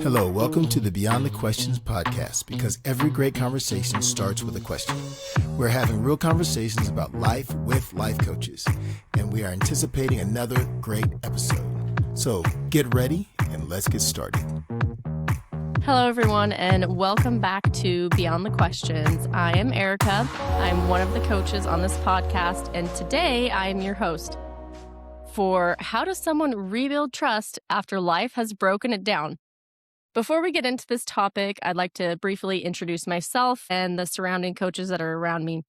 Hello, welcome to the Beyond the Questions podcast, because every great conversation starts with a question. We're having real conversations about life with life coaches, and we are anticipating another great episode. So get ready and let's get started. Hello, everyone, and welcome back to Beyond the Questions. I am Ericka. I'm one of the coaches on this podcast, and today I am your host for How Does Someone Rebuild Trust After Life Has Broken It Down? Before we get into this topic, I'd like to briefly introduce myself and the surrounding coaches that are around me.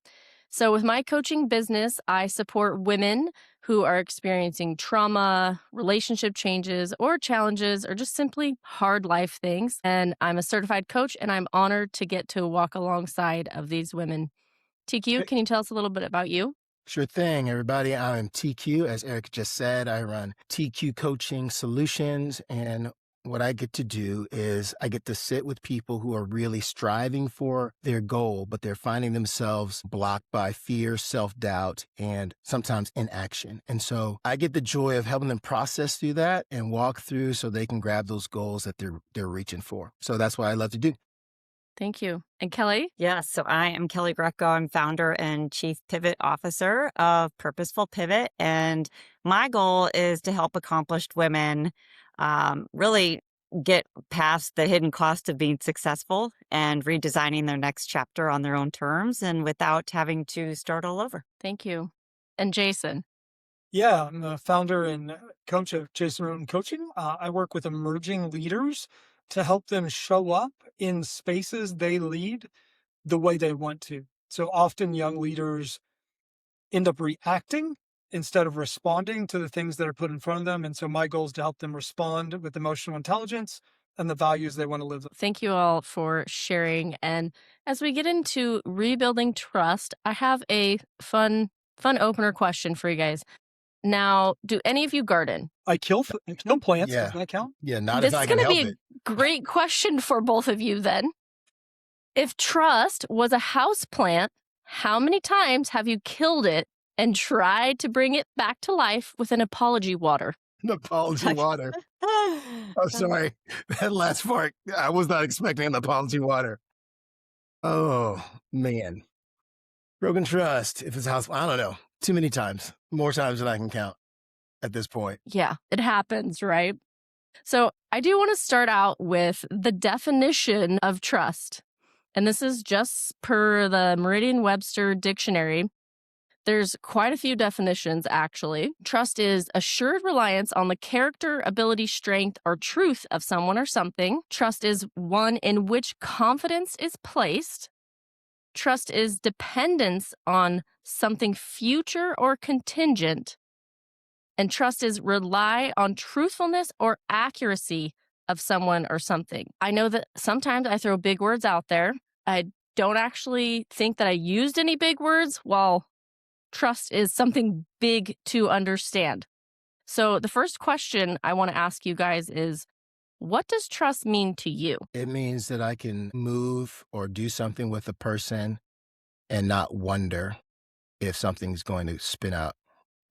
So with my coaching business, I support women who are experiencing trauma, relationship changes, or challenges, or just simply hard life things. And I'm a certified coach, and I'm honored to get to walk alongside of these women. TQ, can you tell us a little bit about you? Sure thing, everybody. I'm TQ. As Eric just said, I run TQ Coaching Solutions, and what I get to do is I get to sit with people who are really striving for their goal, but they're finding themselves blocked by fear, self-doubt, and sometimes inaction. And so I get the joy of helping them process through that and walk through so they can grab those goals that they're reaching for. So that's what I love to do. Thank you. And Kelly? Yes, so I am Kelly Greco. I'm founder and chief pivot officer of Purposeful Pivot. And my goal is to help accomplished women really get past the hidden cost of being successful and redesigning their next chapter on their own terms and without having to start all over. Thank you. And Jason? Yeah, I'm the founder and coach of Jason Roten Coaching. I work with emerging leaders to help them show up in spaces they lead the way they want to. So often young leaders end up reacting instead of responding to the things that are put in front of them. And so my goal is to help them respond with emotional intelligence and the values they want to live. Thank you all for sharing. And as we get into rebuilding trust, I have a fun opener question for you guys. Now, do any of you garden? I kill plants. Yeah. Does that count? Yeah, not This if I is can going to help be it. a great question for both of you then. If trust was a house plant, how many times have you killed it and tried to bring it back to life with an apology water? An apology water. Oh, sorry. That last part, I was not expecting an apology water. Oh, man. Broken trust, if it's house, I don't know. Too many times. More times than I can count at this point. Yeah, it happens, right? So I do want to start out with the definition of trust. And this is just per the Merriam-Webster dictionary. There's quite a few definitions, actually. Trust is assured reliance on the character, ability, strength, or truth of someone or something. Trust is one in which confidence is placed. Trust is dependence on something future or contingent. And trust is rely on truthfulness or accuracy of someone or something. I know that sometimes I throw big words out there. I don't actually think that I used any big words, while trust is something big to understand. So the first question I want to ask you guys is, what does trust mean to you? It means that I can move or do something with a person and not wonder if something's going to spin out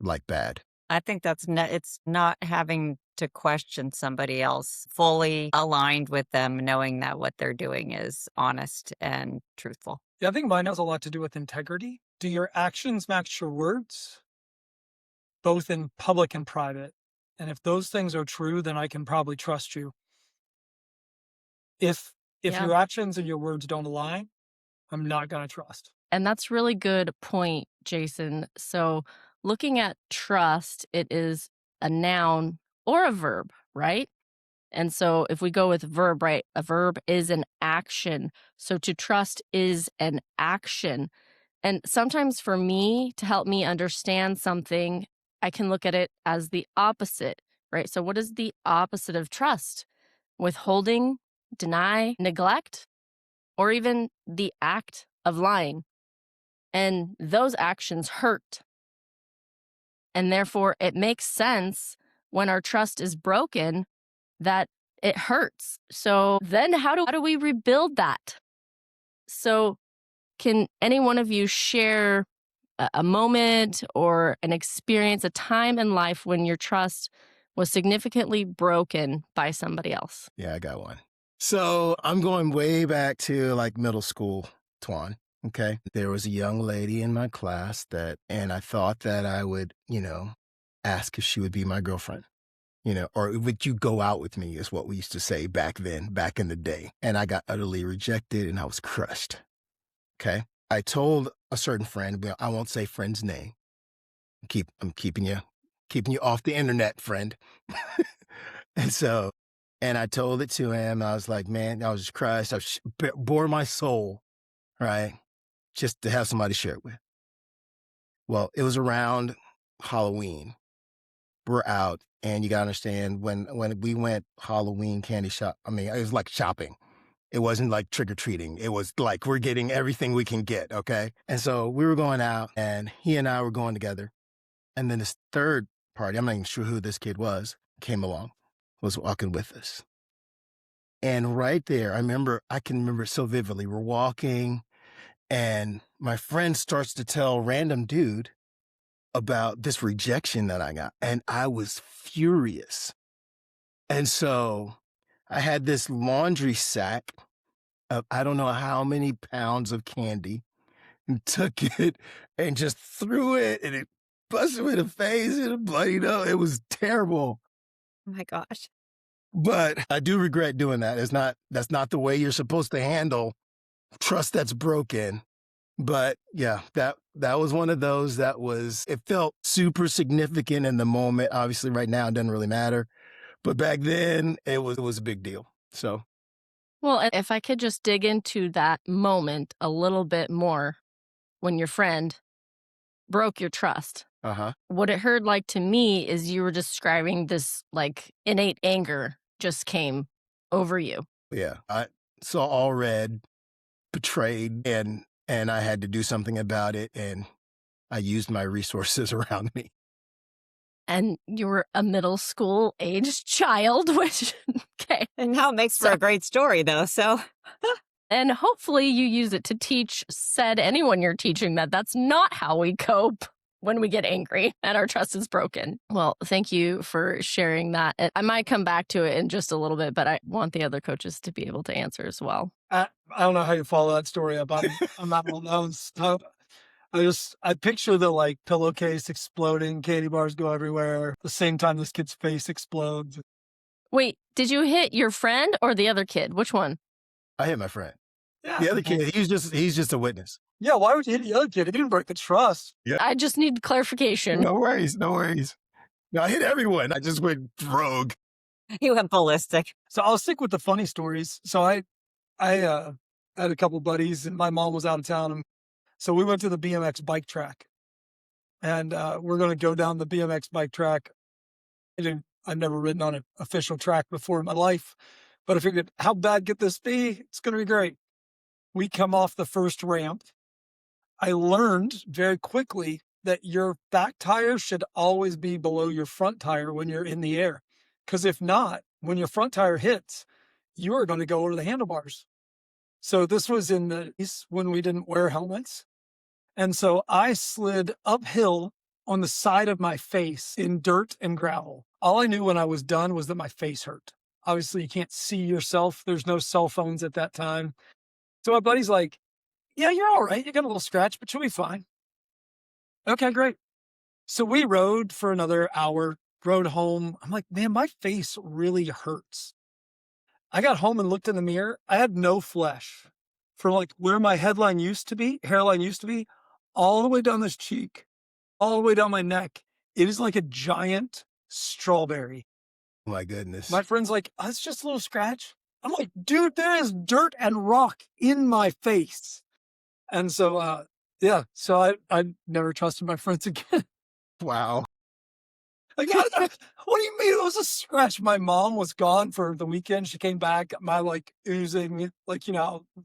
like bad. I think it's not having to question somebody else, fully aligned with them, knowing that what they're doing is honest and truthful. Yeah, I think mine has a lot to do with integrity. Do your actions match your words, both in public and private? And if those things are true, then I can probably trust you. If Yeah. your actions and your words don't align, I'm not going to trust. And that's a really good point, Jason. So looking at trust, it is a noun or a verb, right? And so if we go with verb, right, a verb is an action. So to trust is an action. And sometimes for me, to help me understand something, I can look at it as the opposite, right? So what is the opposite of trust? Withholding, deny, neglect, or even the act of lying. And those actions hurt. And therefore, it makes sense when our trust is broken that it hurts. So then how do we rebuild that? So can any one of you share a moment or an experience, a time in life when your trust was significantly broken by somebody else? Yeah, I got one. So I'm going way back to like middle school, Twan. Okay. There was a young lady in my class and I thought that I would, ask if she would be my girlfriend, or would you go out with me is what we used to say back then, back in the day. And I got utterly rejected and I was crushed. Okay. I told a certain friend, I won't say friend's name. I'm keeping you off the internet, friend. And I told it to him. I was like, man, I was just crushed. Bore my soul, right? Just to have somebody to share it with. Well, it was around Halloween. We're out, and you gotta understand when we went Halloween candy shop. I mean, it was like shopping. It wasn't like trick or treating. It was like we're getting everything we can get. Okay, and so we were going out, and he and I were going together. And then this third party, I'm not even sure who this kid was, came along, was walking with us. And right there, I can remember it so vividly. We're walking, and my friend starts to tell random dude about this rejection that I got. And I was furious. And so I had this laundry sack of I don't know how many pounds of candy and took it and just threw it, and it busted me in the face and it bloodied up. It was terrible. Oh my gosh. But I do regret doing that. That's not the way you're supposed to handle trust that's broken. But yeah, that was one of those it felt super significant in the moment. Obviously right now it doesn't really matter. But back then it was a big deal. So. Well, if I could just dig into that moment a little bit more when your friend broke your trust. Uh-huh. What it heard like to me is you were describing this like innate anger just came over you. Yeah. I saw all red, betrayed, and I had to do something about it, and I used my resources around me. And you were a middle school aged child, which, okay. And now it makes for a great story, though. So, and hopefully you use it to teach anyone you're teaching that that's not how we cope when we get angry and our trust is broken. Well, thank you for sharing that. I might come back to it in just a little bit, but I want the other coaches to be able to answer as well. I don't know how you follow that story up. I'm not one of those. I picture the like pillowcase exploding, candy bars go everywhere. The same time this kid's face explodes. Wait, did you hit your friend or the other kid? Which one? I hit my friend. Yeah. The other kid, he's just a witness. Yeah, why would you hit the other kid? He didn't break the trust. Yeah. I just need clarification. No worries. No, I hit everyone. I just went rogue. You went ballistic. So I'll stick with the funny stories. So I had a couple buddies, and my mom was out of town, and so we went to the BMX bike track, and we're going to go down the BMX bike track. I've never ridden on an official track before in my life, but I figured, how bad could this be? It's going to be great. We come off the first ramp. I learned very quickly that your back tire should always be below your front tire when you're in the air. Because if not, when your front tire hits, you are going to go over the handlebars. So this was in the East when we didn't wear helmets. And so I slid uphill on the side of my face in dirt and gravel. All I knew when I was done was that my face hurt. Obviously, you can't see yourself. There's no cell phones at that time. So my buddy's like, yeah, you're all right. You got a little scratch, but you'll be fine. Okay, great. So we rode for another hour, rode home. I'm like, man, my face really hurts. I got home and looked in the mirror. I had no flesh from like where my hairline used to be, all the way down this cheek, all the way down my neck. It is like a giant strawberry. My goodness. My friend's like, oh, it's just a little scratch. I'm like, dude, there is dirt and rock in my face. And so, so I never trusted my friends again. Wow. Like, what do you mean it was a scratch? My mom was gone for the weekend. She came back, my like oozing, like,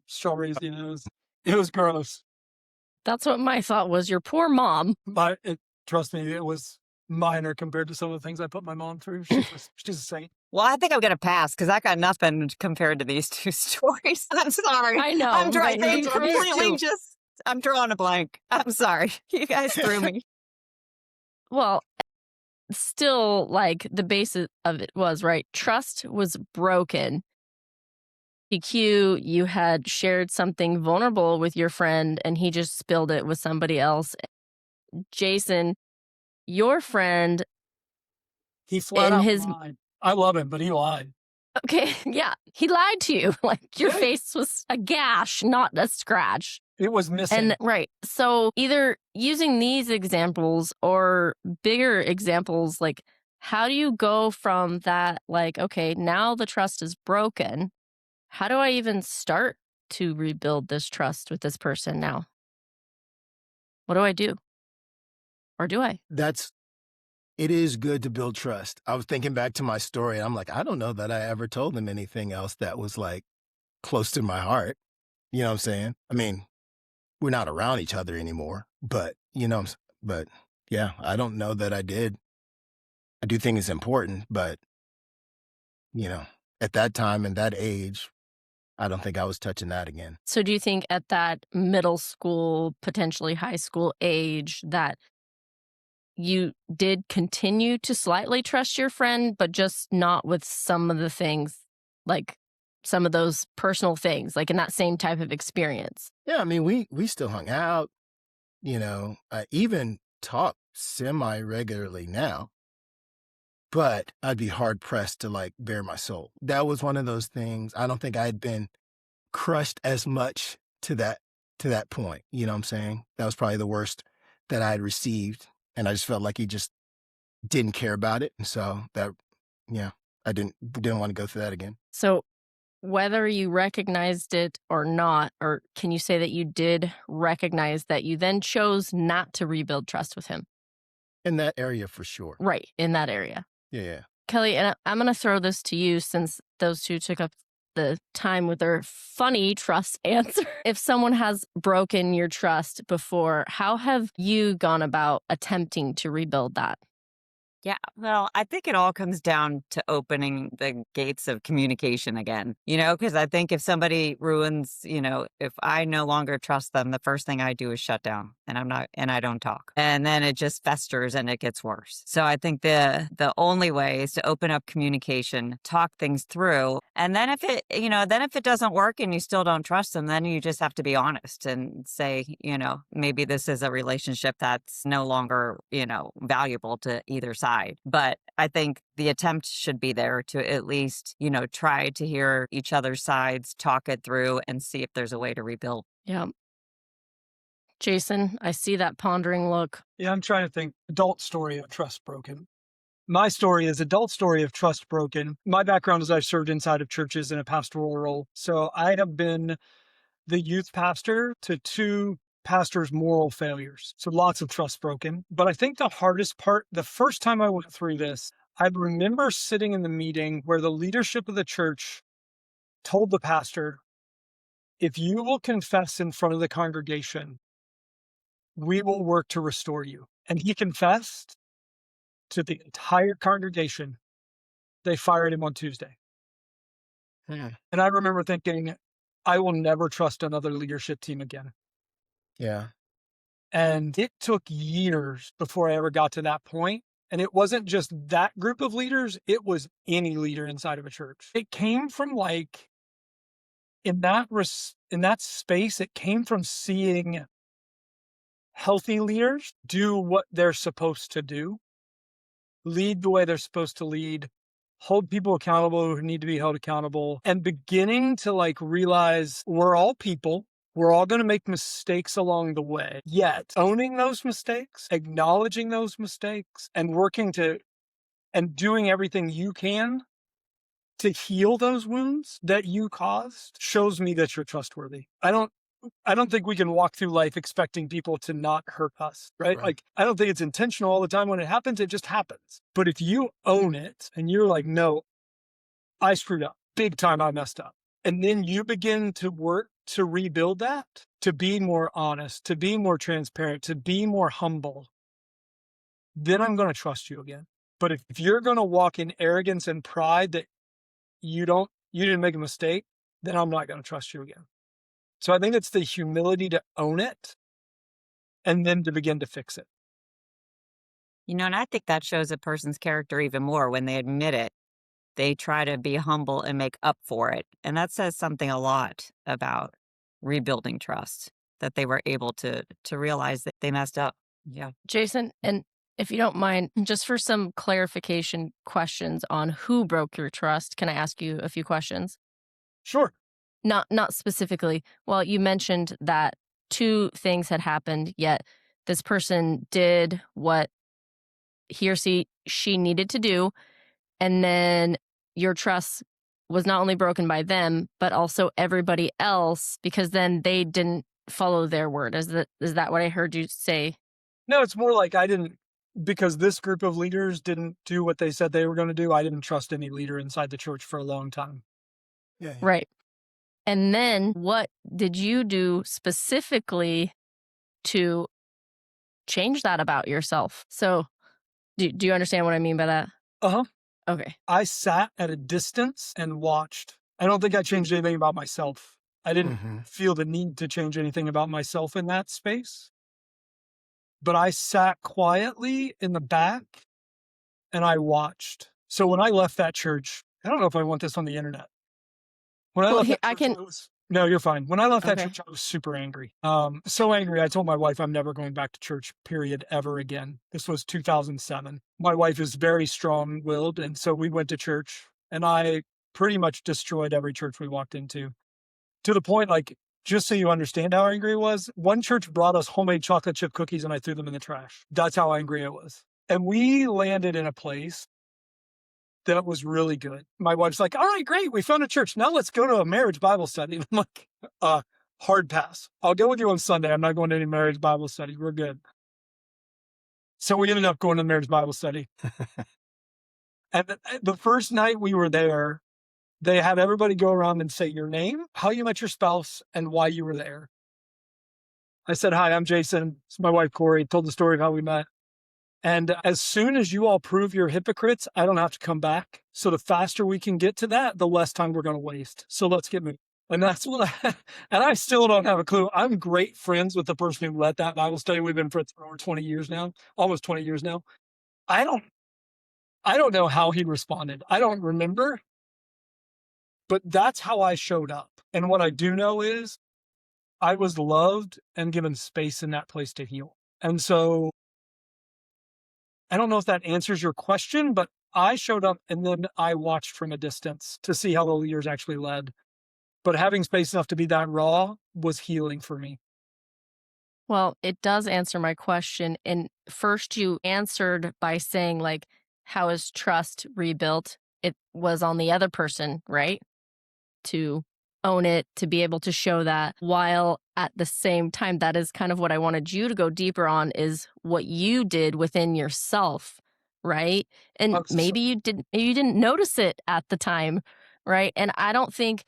strawberries, it was gross. That's what my thought was. Your poor mom. Trust me, it was minor compared to some of the things I put my mom through. She's a saint. Well, I think I'm going to pass because I got nothing compared to these two stories. I'm sorry. I know. I'm right? I'm drawing a blank. I'm sorry. You guys threw me. Well, still, like, the basis of it was, right, trust was broken. PQ, you had shared something vulnerable with your friend and he just spilled it with somebody else. Jason, your friend He flat in out his lied. I love him, but he lied. okay, yeah, he lied to you. Like, your Yeah. face was a gash, not a scratch. It was missing. And right. So either using these examples or bigger examples, like, how do you go from that, like, okay, now the trust is broken. How do I even start to rebuild this trust with this person now? What do I do? Or do I? It is good to build trust. I was thinking back to my story, and I'm like, I don't know that I ever told them anything else that was, like, close to my heart. You know what I'm saying? I mean, we're not around each other anymore, but, but yeah, I don't know that I did. I do think it's important, but, you know, at that time and that age, I don't think I was touching that again. So do you think at that middle school, potentially high school age that you did continue to slightly trust your friend, but just not with some of the things, like some of those personal things, like in that same type of experience? Yeah, I mean, we still hung out, I even talk semi-regularly now, but I'd be hard pressed to, like, bare my soul. That was one of those things. I don't think I had been crushed as much to that point, you know what I'm saying? That was probably the worst that I had received, and I just felt like he just didn't care about it, and so that yeah, I didn't wanna go through that again. So whether you recognized it or not, or can you say that you did recognize that you then chose not to rebuild trust with him? In that area for sure. Right, in that area. Yeah, yeah. Kelly, and I'm going to throw this to you since those two took up the time with their funny trust answer. If someone has broken your trust before, how have you gone about attempting to rebuild that? Yeah, well, I think it all comes down to opening the gates of communication again, because I think if somebody ruins, if I no longer trust them, the first thing I do is shut down and I don't talk. And then it just festers and it gets worse. So I think the only way is to open up communication, talk things through. And then if it doesn't work and you still don't trust them, then you just have to be honest and say, maybe this is a relationship that's no longer, valuable to either side. But I think the attempt should be there to at least, try to hear each other's sides, talk it through, and see if there's a way to rebuild. Yeah. Jason, I see that pondering look. Yeah, I'm trying to think. Adult story of trust broken. My story is adult story of trust broken. My background is I've served inside of churches in a pastoral role. So I have been the youth pastor to two pastors' moral failures. So lots of trust broken. But I think the hardest part, the first time I went through this, I remember sitting in the meeting where the leadership of the church told the pastor, if you will confess in front of the congregation, we will work to restore you. And he confessed to the entire congregation. They fired him on Tuesday. Hmm. And I remember thinking, I will never trust another leadership team again. Yeah. And it took years before I ever got to that point. And it wasn't just that group of leaders, it was any leader inside of a church. It came from like, in that space, it came from seeing healthy leaders do what they're supposed to do, lead the way they're supposed to lead, hold people accountable who need to be held accountable, and beginning to like realize we're all people. We're all going to make mistakes along the way. Yet owning those mistakes, acknowledging those mistakes, and and doing everything you can to heal those wounds that you caused shows me that you're trustworthy. I don't think we can walk through life expecting people to not hurt us, right? Right. Like, I don't think it's intentional all the time. When it happens, it just happens. But if you own it and you're like, no, I screwed up big time, I messed up. And then you begin to work to rebuild that, to be more honest, to be more transparent, to be more humble, then I'm going to trust you again. But if you're going to walk in arrogance and pride that you didn't make a mistake, then I'm not going to trust you again. So I think it's the humility to own it and then to begin to fix it. And I think that shows a person's character even more when they admit it. They try to be humble and make up for it. And that says something a lot about rebuilding trust, that they were able to realize that they messed up. Yeah. Jason, and if you don't mind, just for some clarification questions on who broke your trust, can I ask you a few questions? Sure. Not specifically. Well, you mentioned that two things had happened, yet this person did what he or she needed to do, and then your trust was not only broken by them, but also everybody else, because then they didn't follow their word. Is that what I heard you say? No, it's more like because this group of leaders didn't do what they said they were going to do. I didn't trust any leader inside the church for a long time. Yeah. Right. And then what did you do specifically to change that about yourself? So do you understand what I mean by that? Uh-huh. Okay. I sat at a distance and watched. I don't think I changed anything about myself. I didn't feel the need to change anything about myself in that space. But I sat quietly in the back and I watched. So when I left that church, I don't know if I want this on the internet. When I Well, left here, that I church, can. no, you're fine. When I left that Okay. church, I was super angry. So angry, I told my wife I'm never going back to church, period, ever again. This was 2007. My wife is very strong-willed, and so we went to church, and I pretty much destroyed every church we walked into. To the point, just so you understand how angry I was, one church brought us homemade chocolate chip cookies, and I threw them in the trash. That's how angry I was. And we landed in a place that was really good. My wife's like, all right, great. We found a church. Now let's go to a marriage Bible study. And I'm like, hard pass. I'll go with you on Sunday. I'm not going to any marriage Bible study. We're good. So we ended up going to marriage Bible study. And the first night we were there, they had everybody go around and say your name, how you met your spouse, and why you were there. I said, hi, I'm Jason. It's my wife, Corey. Told the story of how we met. And as soon as you all prove you're hypocrites, I don't have to come back. So the faster we can get to that, the less time we're going to waste. So let's get moving. And that's what and I still don't have a clue. I'm great friends with the person who led that Bible study. We've been friends for over 20 years now, almost 20 years now. I don't know how he responded. I don't remember, but that's how I showed up. And what I do know is I was loved and given space in that place to heal. And so I don't know if that answers your question, but I showed up and then I watched from a distance to see how the leaders actually led. But having space enough to be that raw was healing for me. Well, it does answer my question. And first, you answered by saying, like, how is trust rebuilt? It was on the other person, right? To own it, to be able to show that, while at the same time, that is kind of what I wanted you to go deeper on, is what you did within yourself, right? And maybe you didn't notice it at the time, right? And I don't think,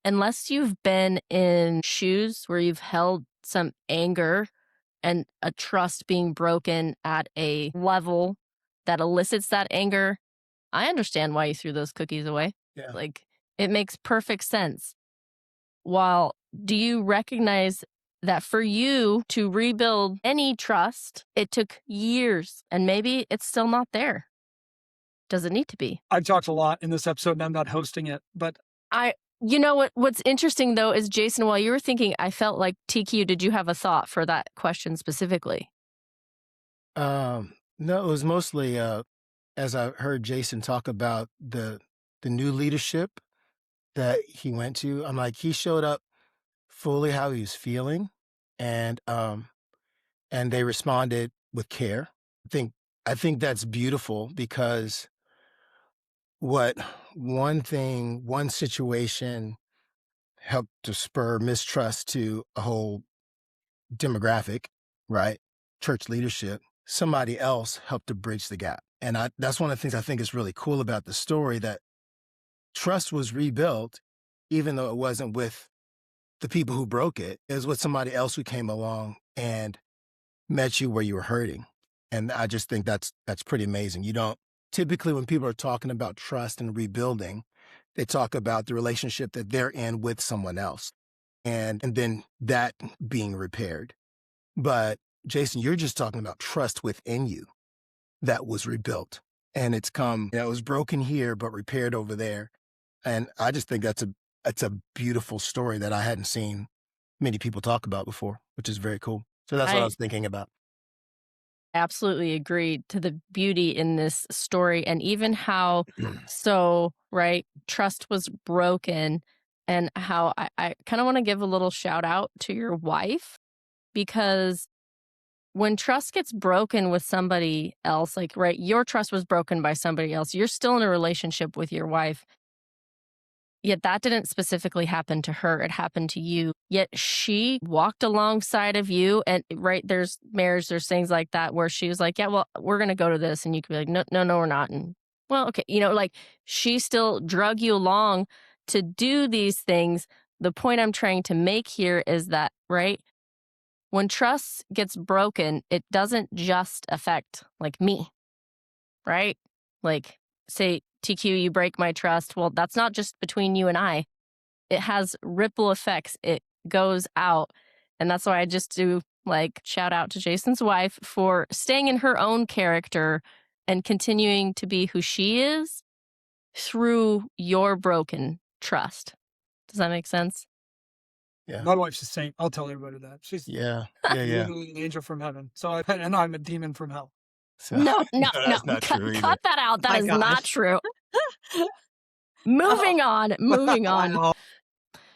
unless you've been in shoes where you've held some anger and a trust being broken at a level that elicits that anger, I understand why you threw those cookies away. Yeah. Like, it makes perfect sense. While, do you recognize that for you to rebuild any trust, it took years and maybe it's still not there? Does it need to be? I've talked a lot in this episode and I'm not hosting it, but You know what's interesting though is, Jason, while you were thinking, I felt like, TQ, did you have a thought for that question specifically? No, it was mostly as I heard Jason talk about the new leadership that he went to. I'm like, he showed up fully how he was feeling, and they responded with care. I think that's beautiful, because what one situation helped to spur mistrust to a whole demographic, right? Church leadership. Somebody else helped to bridge the gap. And that's one of the things I think is really cool about the story, that trust was rebuilt, even though it wasn't with the people who broke it. It was with somebody else who came along and met you where you were hurting. And I just think that's pretty amazing. You don't typically, when people are talking about trust and rebuilding, they talk about the relationship that they're in with someone else, and then that being repaired. But Jason, you're just talking about trust within you. that was rebuilt. And it's come, it was broken here, but repaired over there. And I just think that's a beautiful story that I hadn't seen many people talk about before, which is very cool. So that's what I I was thinking about. absolutely agree to the beauty in this story, and even how right, trust was broken, and how I kind of want to give a little shout out to your wife, because when trust gets broken with somebody else, like, right, your trust was broken by somebody else, you're still in a relationship with your wife. Yet that didn't specifically happen to her. It happened to you. Yet she walked alongside of you. And right, there's marriage, there's things like that where she was like, yeah, well, we're going to go to this. And you could be like, no, no, no, we're not. And well, okay. Like, she still drug you along to do these things. The point I'm trying to make here is that, right, when trust gets broken, it doesn't just affect like me, right? Like, say, TQ, you break my trust. Well, that's not just between you and I. It has ripple effects. It goes out. And that's why I just do like shout out to Jason's wife for staying in her own character and continuing to be who she is through your broken trust. Does that make sense? Yeah. My wife's a saint. I'll tell everybody that. She's Yeah. Yeah. Yeah. literally an angel from heaven. And I'm a demon from hell. So, No, no, no, no. that's not Cut, true either. cut that out. That My is not gosh. true. Moving on. Moving on. Wow.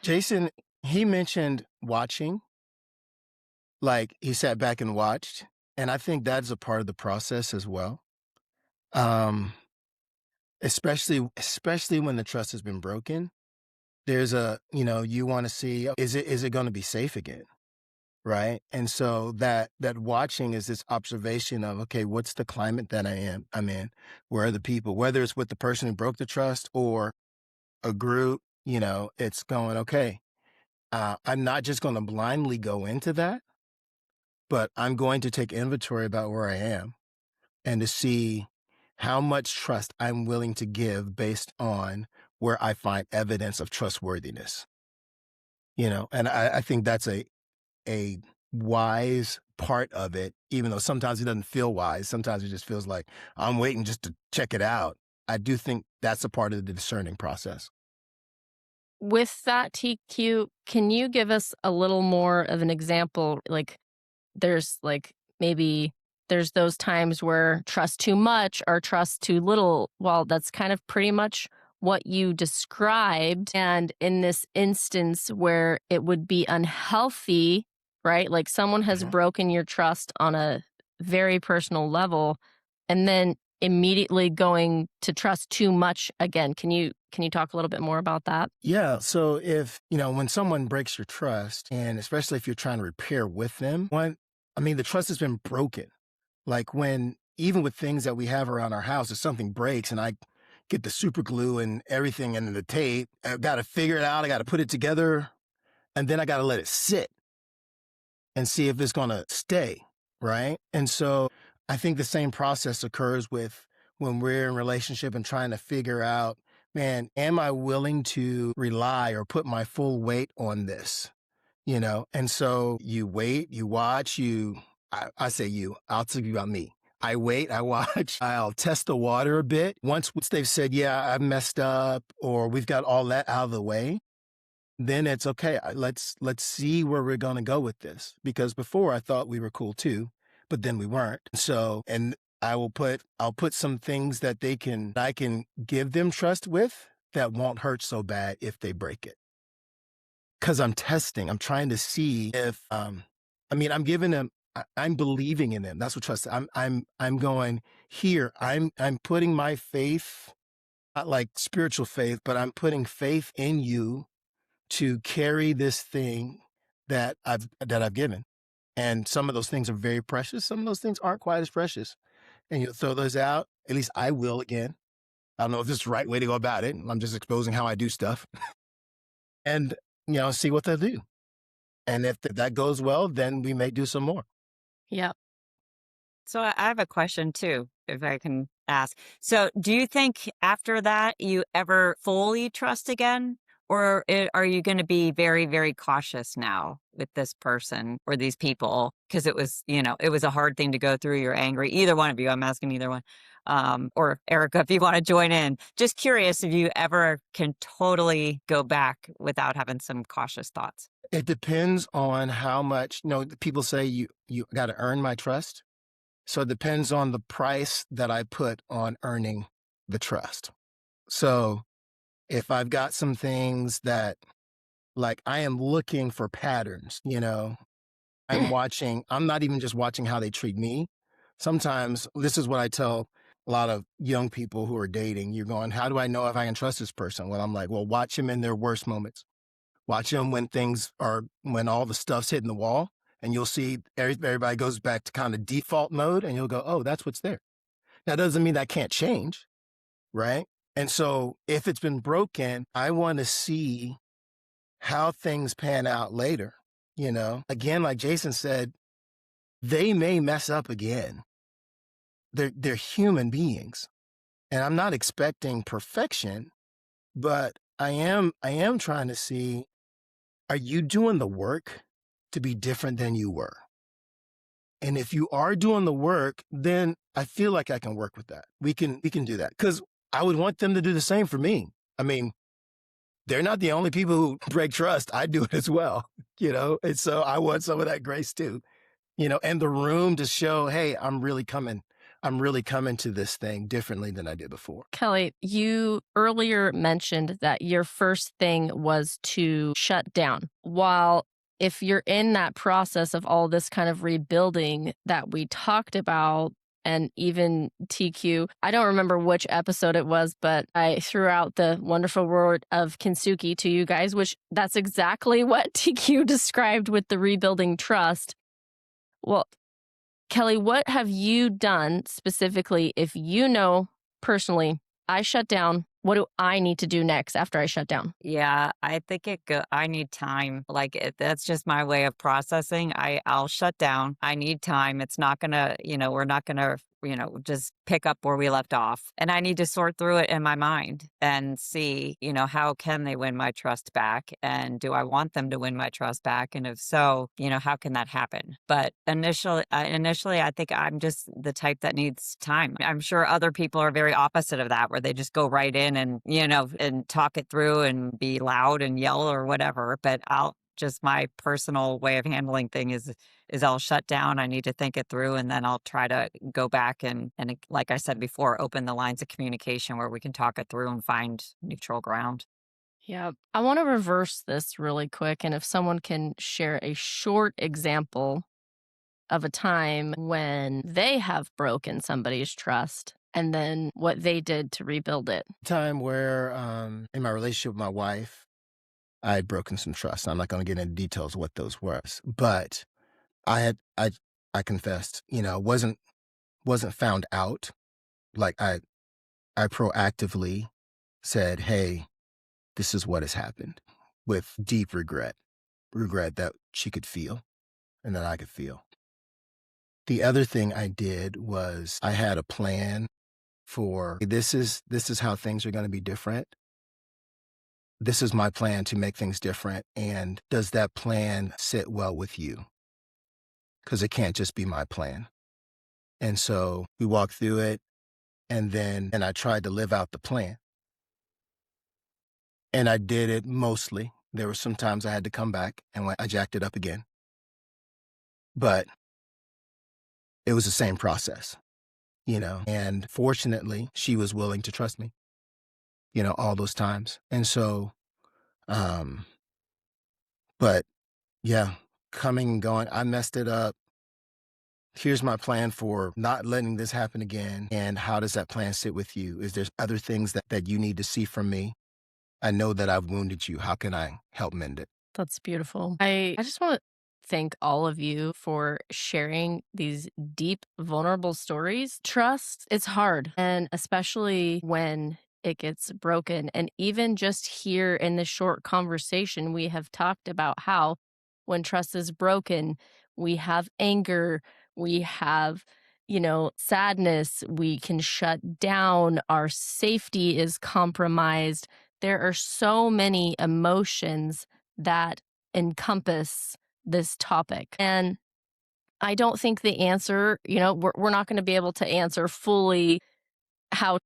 Jason, he mentioned watching, like he sat back and watched. And I think that's a part of the process as well. Especially when the trust has been broken. There's you want to see, is it going to be safe again? Right. And so that watching is this observation of, okay, what's the climate that I'm in? Where are the people, whether it's with the person who broke the trust or a group, it's going, okay, I'm not just going to blindly go into that, but I'm going to take inventory about where I am and to see how much trust I'm willing to give based on where I find evidence of trustworthiness, and I think that's a wise part of it, even though sometimes it doesn't feel wise. Sometimes it just feels like I'm waiting just to check it out. I do think that's a part of the discerning process. With that, TQ, can you give us a little more of an example? Maybe there's those times where trust too much or trust too little. Well, that's kind of pretty much what you described. And in this instance where it would be unhealthy, right? Like, someone has Mhm. broken your trust on a very personal level, and then immediately going to trust too much again. Can you talk a little bit more about that? Yeah. So if, when someone breaks your trust, and especially if you're trying to repair with them, the trust has been broken. Like even with things that we have around our house, if something breaks and I get the super glue and everything and the tape, I've got to figure it out. I got to put it together, and then I got to let it sit and see if it's going to stay. Right. And so I think the same process occurs with when we're in a relationship and trying to figure out, man, am I willing to rely or put my full weight on this? And so you wait, you watch, I say I'll tell you about me. I wait, I watch, I'll test the water a bit. Once they've said, yeah, I've messed up, or we've got all that out of the way, then it's okay. Let's see where we're going to go with this. Because before I thought we were cool too, but then we weren't. So, and I'll put some things that I can give them trust with that won't hurt so bad if they break it. Cause I'm trying to see if, I'm giving them, I'm believing in them. That's what trust. I'm going here. I'm putting my faith, not like spiritual faith, but I'm putting faith in you to carry this thing that I've given. And some of those things are very precious. Some of those things aren't quite as precious. And you throw those out. At least I will again. I don't know if this is the right way to go about it. I'm just exposing how I do stuff and, see what they'll do. And if that goes well, then we may do some more. Yeah. So I have a question too, if I can ask. So do you think after that you ever fully trust again? Or are you going to be very, very cautious now with this person or these people? Because it was, it was a hard thing to go through. You're angry. Either one of you. I'm asking either one. Or Erica, if you want to join in. Just curious if you ever can totally go back without having some cautious thoughts. It depends on how much, people say you got to earn my trust. So it depends on the price that I put on earning the trust. So if I've got some things that, like, I am looking for patterns, I'm not even just watching how they treat me. Sometimes this is what I tell a lot of young people who are dating. You're going, how do I know if I can trust this person? Well, I'm like, well, watch them in their worst moments. Watch them when all the stuff's hitting the wall, and you'll see everybody goes back to kind of default mode, and you'll go, oh, that's what's there. That doesn't mean that can't change, right? And so if it's been broken, I want to see how things pan out later. Again, like Jason said, they may mess up again. They're human beings, and I'm not expecting perfection, but I am trying to see, are you doing the work to be different than you were? And if you are doing the work, then I feel like I can work with that. We can do that, because I would want them to do the same for me. I mean, they're not the only people who break trust. I do it as well, and so I want some of that grace too, and the room to show, hey, I'm really coming to this thing differently than I did before. Kelly, you earlier mentioned that your first thing was to shut down. While if you're in that process of all this kind of rebuilding that we talked about, and even TQ, I don't remember which episode it was, but I threw out the wonderful word of kintsugi to you guys, which that's exactly what TQ described with the rebuilding trust. Well, Kelly, what have you done specifically if personally, I shut down, what do I need to do next after I shut down? Yeah, I think I need time. That's just my way of processing. I'll shut down. I need time. It's not gonna, we're not gonna, just pick up where we left off. And I need to sort through it in my mind and see, how can they win my trust back? And do I want them to win my trust back? And if so, how can that happen? But initially, I think I'm just the type that needs time. I'm sure other people are very opposite of that, where they just go right in and, and talk it through and be loud and yell or whatever. But my personal way of handling things is I'll shut down. I need to think it through, and then I'll try to go back and like I said before, open the lines of communication where we can talk it through and find neutral ground. Yeah, I want to reverse this really quick. And if someone can share a short example of a time when they have broken somebody's trust and then what they did to rebuild it. Time where in my relationship with my wife, I had broken some trust. I'm not going to get into details of what those were, but I confessed, wasn't found out. Like I proactively said, hey, this is what has happened, with deep regret that she could feel and that I could feel. The other thing I did was I had a plan for, this is how things are going to be different. This is my plan to make things different. And does that plan sit well with you? Because it can't just be my plan. And so we walked through it, and I tried to live out the plan. And I did it mostly. There were some times I had to come back and I jacked it up again. But it was the same process, and fortunately she was willing to trust me, all those times. And so, but yeah, coming and going, I messed it up. Here's my plan for not letting this happen again. And how does that plan sit with you? Is there other things that you need to see from me? I know that I've wounded you. How can I help mend it? That's beautiful. I just want to thank all of you for sharing these deep, vulnerable stories. Trust, it's hard, and especially when it gets broken. And even just here in this short conversation, we have talked about how when trust is broken, we have anger, we have sadness, we can shut down, our safety is compromised. there are so many emotions that encompass this topic. And I don't think the answer, we're not going to be able to answer fully how,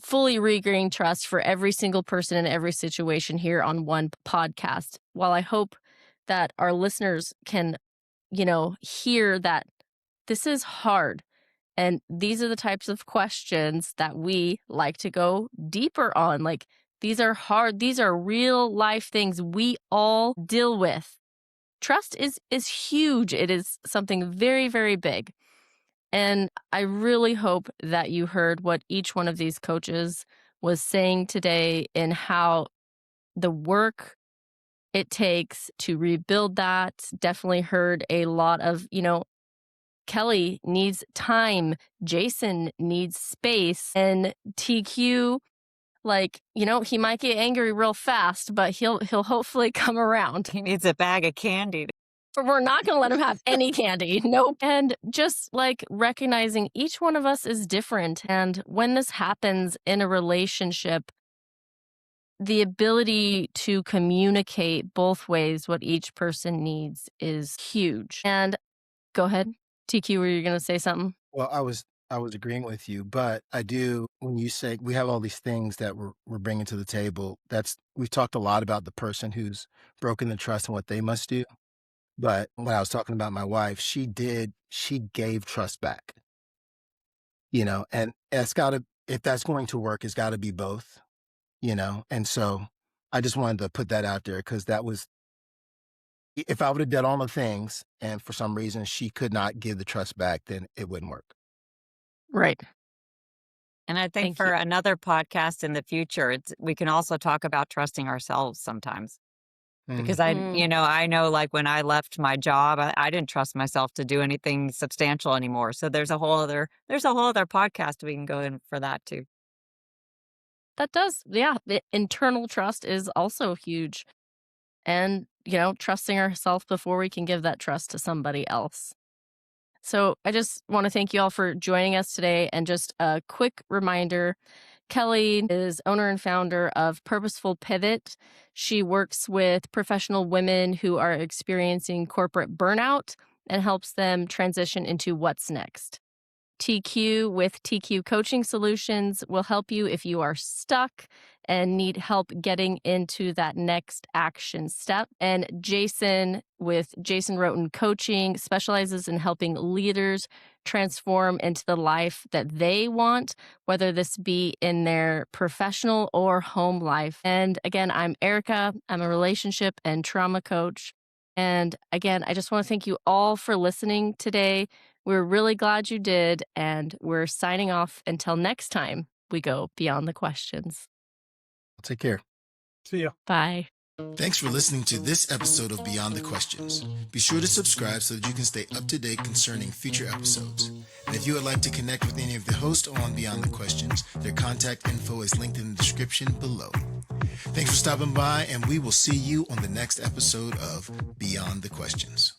fully regaining trust for every single person in every situation here on one podcast. While I hope that our listeners can, hear that this is hard. And these are the types of questions that we like to go deeper on. These are hard. These are real life things we all deal with. Trust is huge. It is something very, very big. And I really hope that you heard what each one of these coaches was saying today and how the work it takes to rebuild that. Definitely heard a lot of, Kelly needs time, Jason needs space, and TQ, he might get angry real fast, but he'll hopefully come around. He needs a bag of candy. But we're not going to let him have any candy. Nope. And just recognizing each one of us is different. And when this happens in a relationship, the ability to communicate both ways what each person needs is huge. And go ahead, TQ, were you going to say something? Well, I was agreeing with you, but I do, when you say we have all these things that we're bringing to the table, we've talked a lot about the person who's broken the trust and what they must do. But when I was talking about my wife, she gave trust back, and if that's going to work, it's gotta be both, and so I just wanted to put that out there because if I would have done all the things and for some reason she could not give the trust back, then it wouldn't work. Right. And I think Thank for you. another podcast in the future, we can also talk about trusting ourselves sometimes. Because I know when I left my job, I didn't trust myself to do anything substantial anymore. So there's a whole other podcast we can go in for that too. That does. Yeah. The internal trust is also huge. And, trusting ourselves before we can give that trust to somebody else. So I just want to thank you all for joining us today. And just a quick reminder, Kelly is owner and founder of Purposeful Pivot. She works with professional women who are experiencing corporate burnout and helps them transition into what's next. TQ with TQ Coaching Solutions will help you if you are stuck and need help getting into that next action step. And Jason with Jason Roten Coaching specializes in helping leaders transform into the life that they want, whether this be in their professional or home life. And again, I'm Ericka. I'm a relationship and trauma coach. And again, I just want to thank you all for listening today. We're really glad you did, and we're signing off until next time we go beyond the questions. Take care. See ya. Bye. Thanks for listening to this episode of Beyond the Questions. Be sure to subscribe so that you can stay up to date concerning future episodes. And if you would like to connect with any of the hosts on Beyond the Questions, their contact info is linked in the description below. Thanks for stopping by, and we will see you on the next episode of Beyond the Questions.